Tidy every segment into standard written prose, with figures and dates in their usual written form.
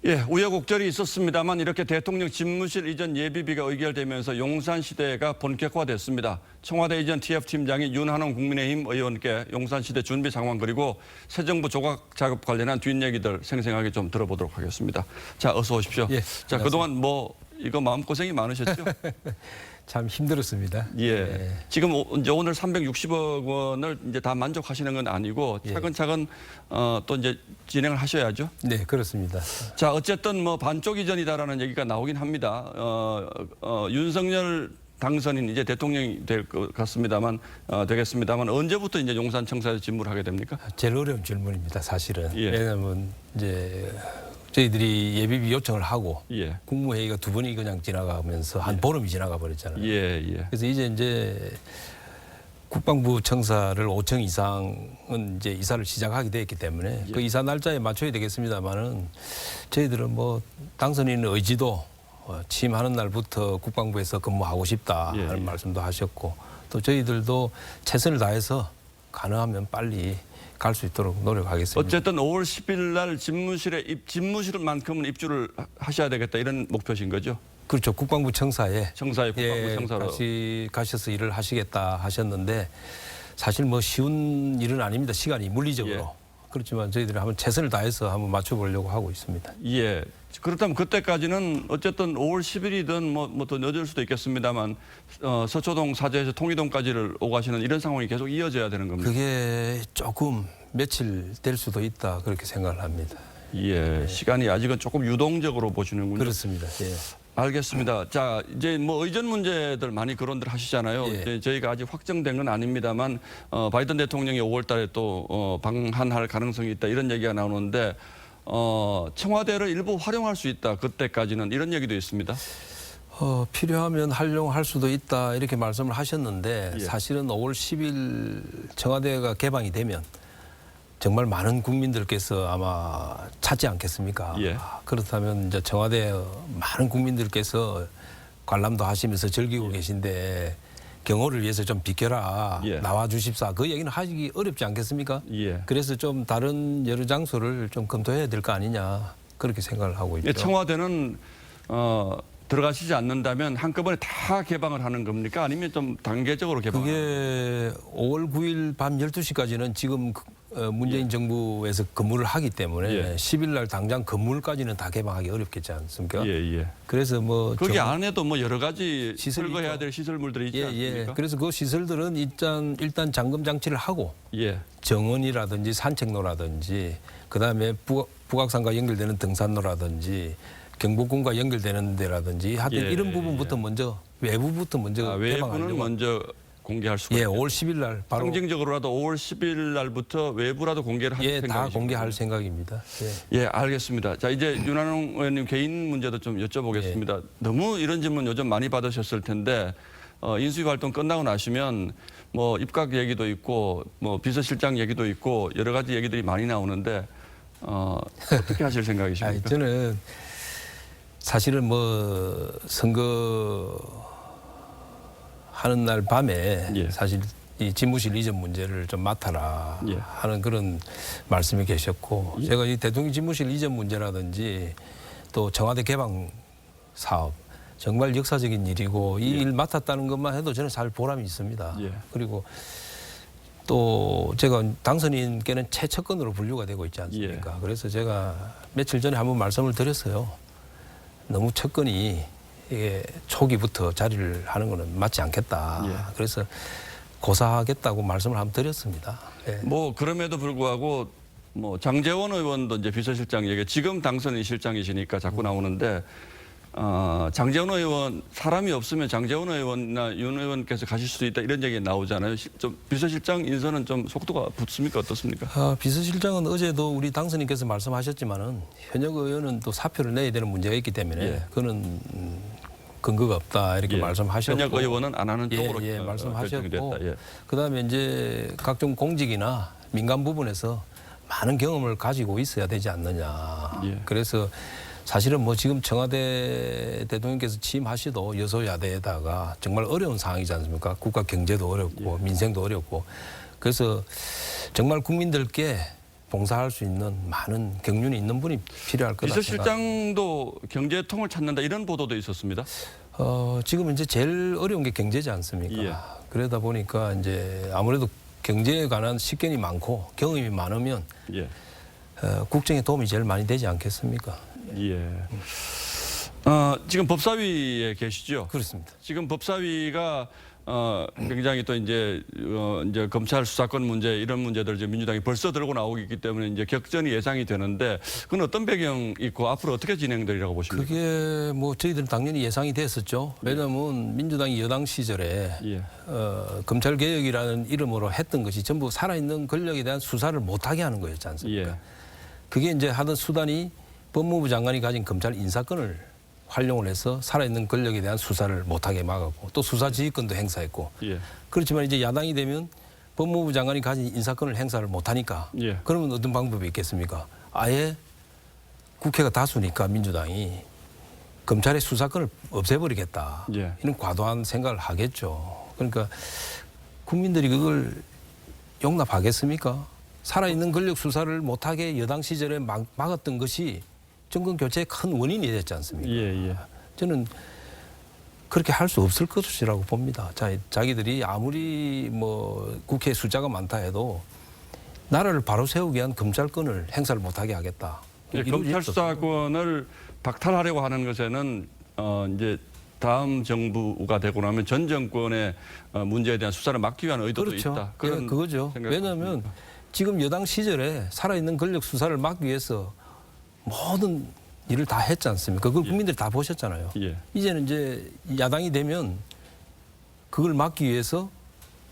예, 우여곡절이 있었습니다만 이렇게 대통령 집무실 이전 예비비가 의결되면서 용산시대가 본격화됐습니다. 청와대 이전 TF팀장이 윤한홍 국민의힘 의원께 용산시대 준비 상황 그리고 새 정부 조각 작업 관련한 뒷얘기들 생생하게 좀 들어보도록 하겠습니다. 자, 어서 오십시오. 예, 자, 그동안 이거 마음고생이 많으셨죠? 참 힘들었습니다. 예. 지금 이제 오늘 360억 원을 이제 다 만족하시는 건 아니고 차근차근 또 이제 진행을 하셔야죠. 네, 그렇습니다. 자, 어쨌든 반쪽 이전이다라는 얘기가 나오긴 합니다. 윤석열 당선인 이제 대통령이 될 것 같습니다만 되겠습니다만 언제부터 이제 용산청사에서 집무를 하게 됩니까? 제일 어려운 질문입니다, 사실은. 예. 왜냐하면 이제 저희들이 예비비 요청을 하고 예. 국무회의가 두 번이 그냥 지나가면서 한 보름이 지나가 버렸잖아요. 예. 그래서 이제 국방부 청사를 5층 이상은 이제 이사를 시작하게 되었기 때문에 그 이사 날짜에 맞춰야 되겠습니다만은 저희들은 당선인 의지도 취임하는 날부터 국방부에서 근무하고 싶다 하는 말씀도 하셨고 또 저희들도 최선을 다해서 가능하면 빨리 갈 수 있도록 노력하겠습니다. 어쨌든 5월 10일 날 집무실만큼은 입주를 하셔야 되겠다 이런 목표신 거죠? 그렇죠. 국방부 청사에 국방부 청사로 같이 가셔서 일을 하시겠다 하셨는데 사실 쉬운 일은 아닙니다. 시간이 물리적으로. 그렇지만 저희들이 한번 최선을 다해서 한번 맞춰보려고 하고 있습니다. 예. 그렇다면 그때까지는 어쨌든 5월 10일이든 더 늦을 수도 있겠습니다만 서초동 사저에서 통이동까지를 오가시는 이런 상황이 계속 이어져야 되는 겁니다. 그게 조금 며칠 될 수도 있다 그렇게 생각을 합니다. 예. 시간이 아직은 조금 유동적으로 보시는군요. 그렇습니다. 예. 알겠습니다. 자, 이제 의전 문제들 많이 거론들 하시잖아요. 이제 저희가 아직 확정된 건 아닙니다만 바이든 대통령이 5월 달에 또 방한할 가능성이 있다 이런 얘기가 나오는데 청와대를 일부 활용할 수 있다. 그때까지는 이런 얘기도 있습니다. 필요하면 활용할 수도 있다 이렇게 말씀을 하셨는데 사실은 5월 10일 청와대가 개방이 되면 정말 많은 국민들께서 아마 찾지 않겠습니까? 그렇다면 이제 청와대 많은 국민들께서 관람도 하시면서 즐기고 계신데 경호를 위해서 좀 비켜라 나와 주십사 그 얘기는 하기 어렵지 않겠습니까? 그래서 좀 다른 여러 장소를 좀 검토해야 될 거 아니냐 그렇게 생각을 하고 있죠. 청와대는 들어가시지 않는다면 한꺼번에 다 개방을 하는 겁니까? 아니면 좀 단계적으로 개방을? 그게 5월 9일 밤 12시까지는 지금 문재인 정부에서 근무를 하기 때문에 10일 날 당장 건물까지는 다 개방하기 어렵겠지 않습니까? 그래서 거기 안에도 여러 가지 철거해야 될 시설물들이 있지 않습니까? 그래서 그 시설들은 일단 잠금 장치를 하고 정원이라든지 산책로라든지 그다음에 북악산과 연결되는 등산로라든지 경복궁과 연결되는 데라든지 하여튼 이런 부분부터 먼저 외부부터 먼저 외부는 먼저 공개할 수가 있죠. 5월 10일 날 바로 상징적으로라도 5월 10일 날부터 외부라도 공개를 할 생각이죠. 다 공개할 생각입니다. 알겠습니다. 자, 이제 윤한홍 의원님 개인 문제도 좀 여쭤보겠습니다. 너무 이런 질문 요즘 많이 받으셨을 텐데 인수위 활동 끝나고 나시면 입각 얘기도 있고 비서실장 얘기도 있고 여러 가지 얘기들이 많이 나오는데 어떻게 하실 생각이십니까? 저는 사실은 선거 하는 날 밤에 사실 이 집무실 이전 문제를 좀 맡아라 하는 그런 말씀이 계셨고 제가 이 대통령 집무실 이전 문제라든지 또 청와대 개방 사업 정말 역사적인 일이고 이 일 맡았다는 것만 해도 저는 잘 보람이 있습니다. 그리고 또 제가 당선인께는 최측근으로 분류가 되고 있지 않습니까? 그래서 제가 며칠 전에 한번 말씀을 드렸어요. 너무 측근이 이게 초기부터 자리를 하는 것은 맞지 않겠다. 그래서 고사하겠다고 말씀을 한번 드렸습니다. 그럼에도 불구하고 장제원 의원도 이제 비서실장 얘기 지금 당선인 실장이시니까 자꾸 나오는데 장제원 의원 사람이 없으면 장제원 의원이나 윤 의원께서 가실 수도 있다 이런 얘기 나오잖아요. 좀 비서실장 인선은 좀 속도가 붙습니까 어떻습니까? 비서실장은 어제도 우리 당선인께서 말씀하셨지만은 현역 의원은 또 사표를 내야 되는 문제가 있기 때문에 그거는 근거가 없다 이렇게 말씀하셨고 현역 의원은 안 하는 쪽으로 말씀하셨고 그다음에 이제 각종 공직이나 민간 부분에서 많은 경험을 가지고 있어야 되지 않느냐. 그래서 사실은 지금 청와대 대통령께서 취임하시도 여소야대에다가 정말 어려운 상황이지 않습니까? 국가 경제도 어렵고 민생도 어렵고 그래서 정말 국민들께 봉사할 수 있는 많은 경륜이 있는 분이 필요할 거다. 비서실장도 경제통을 찾는다 이런 보도도 있었습니다. 지금 이제 제일 어려운 게 경제지 않습니까? 예. 그러다 보니까 이제 아무래도 경제에 관한 식견이 많고 경험이 많으면 예. 국정에 도움이 제일 많이 되지 않겠습니까? 예. 지금 법사위에 계시죠? 그렇습니다. 지금 법사위가 굉장히 또 이제 검찰 수사권 문제 이런 문제들 이제 민주당이 벌써 들고 나오기 때문에 이제 격전이 예상이 되는데 그건 어떤 배경이 있고 앞으로 어떻게 진행되리라고 보십니까? 그게 뭐 저희들은 당연히 예상이 됐었죠. 왜냐하면 민주당이 여당 시절에 예. 검찰 개혁이라는 이름으로 했던 것이 전부 살아있는 권력에 대한 수사를 못하게 하는 거였지 않습니까? 예. 그게 이제 하던 수단이 법무부 장관이 가진 검찰 인사권을 활용을 해서 살아있는 권력에 대한 수사를 못하게 막았고 또 수사 지휘권도 행사했고 예. 그렇지만 이제 야당이 되면 법무부 장관이 가진 인사권을 행사를 못하니까 예. 그러면 어떤 방법이 있겠습니까? 아예 국회가 다수니까 민주당이 검찰의 수사권을 없애버리겠다. 예. 이런 과도한 생각을 하겠죠. 그러니까 국민들이 그걸 용납하겠습니까? 살아있는 권력 수사를 못하게 여당 시절에 막았던 것이 정권 교체의 큰 원인이 됐지 않습니까? 예, 예. 저는 그렇게 할 수 없을 것이라고 봅니다. 자기들이 아무리 뭐 국회 숫자가 많다 해도 나라를 바로 세우기 위한 검찰권을 행사를 못하게 하겠다. 예, 검찰 수사권을 박탈하려고 하는 것에는 이제 다음 정부가 되고 나면 전 정권의 문제에 대한 수사를 막기 위한 의도도 그렇죠. 있다. 그런 그거죠. 왜냐하면 지금 여당 시절에 살아있는 권력 수사를 막기 위해서 모든 일을 다 했지 않습니까? 그걸 국민들이 다 보셨잖아요. 예. 이제는 이제 야당이 되면 그걸 막기 위해서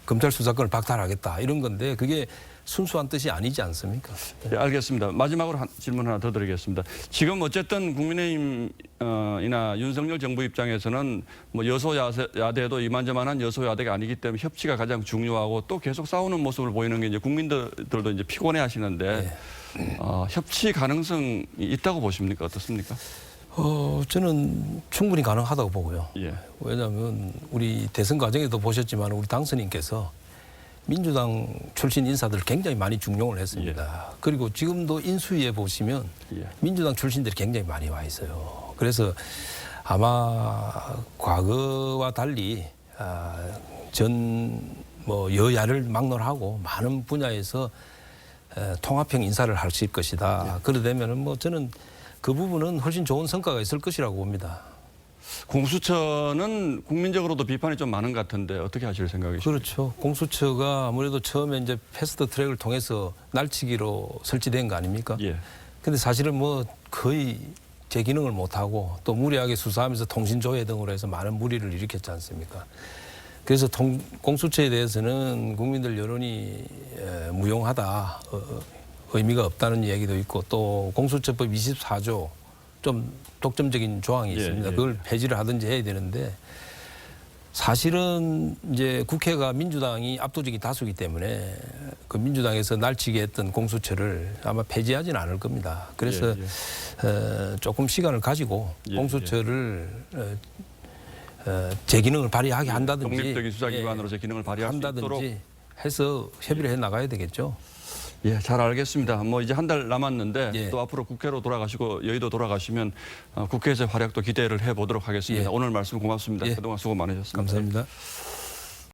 검찰 수사권을 박탈하겠다 이런 건데 그게 순수한 뜻이 아니지 않습니까? 네, 알겠습니다. 마지막으로 질문 하나 더 드리겠습니다. 지금 어쨌든 국민의힘이나 윤석열 정부 입장에서는 뭐 여소야대도 이만저만한 여소야대가 아니기 때문에 협치가 가장 중요하고 또 계속 싸우는 모습을 보이는 게 이제 국민들도 이제 피곤해하시는데 협치 가능성이 있다고 보십니까? 어떻습니까? 저는 충분히 가능하다고 보고요. 예. 왜냐하면 우리 대선 과정에도 보셨지만 우리 당선인께서 민주당 출신 인사들을 굉장히 많이 중용을 했습니다. 예. 그리고 지금도 인수위에 보시면 예. 민주당 출신들이 굉장히 많이 와 있어요. 그래서 아마 과거와 달리 뭐 여야를 막론하고 많은 분야에서 통합형 인사를 하실 것이다. 예. 그러 되면은 뭐 저는 그 부분은 훨씬 좋은 성과가 있을 것이라고 봅니다. 공수처는 국민적으로도 비판이 좀 많은 것 같은데 어떻게 하실 생각이십니까? 그렇죠. 공수처가 아무래도 처음에 이제 패스트 트랙을 통해서 날치기로 설치된 거 아닙니까? 예. 근데 사실은 뭐 거의 제 기능을 못하고 또 무리하게 수사하면서 통신조회 등으로 해서 많은 무리를 일으켰지 않습니까? 그래서 공수처에 대해서는 국민들 여론이 무용하다, 의미가 없다는 얘기도 있고 또 공수처법 24조 좀 독점적인 조항이 있습니다. 그걸 폐지를 하든지 해야 되는데 사실은 이제 국회가 민주당이 압도적인 다수이기 때문에 그 민주당에서 날치게 했던 공수처를 아마 폐지하지는 않을 겁니다. 그래서 조금 시간을 가지고 공수처를 제 기능을 발휘하게 한다든지 독립적인 수사기관으로 제 기능을 발휘할 수 있도록 한다든지 해서 협의를 해 나가야 되겠죠. 예, 잘 알겠습니다. 뭐 이제 한 달 남았는데 예. 또 앞으로 국회로 돌아가시고 여의도 돌아가시면 국회에서의 활약도 기대를 해보도록 하겠습니다. 예. 오늘 말씀 고맙습니다. 예. 그동안 수고 많으셨습니다. 감사합니다.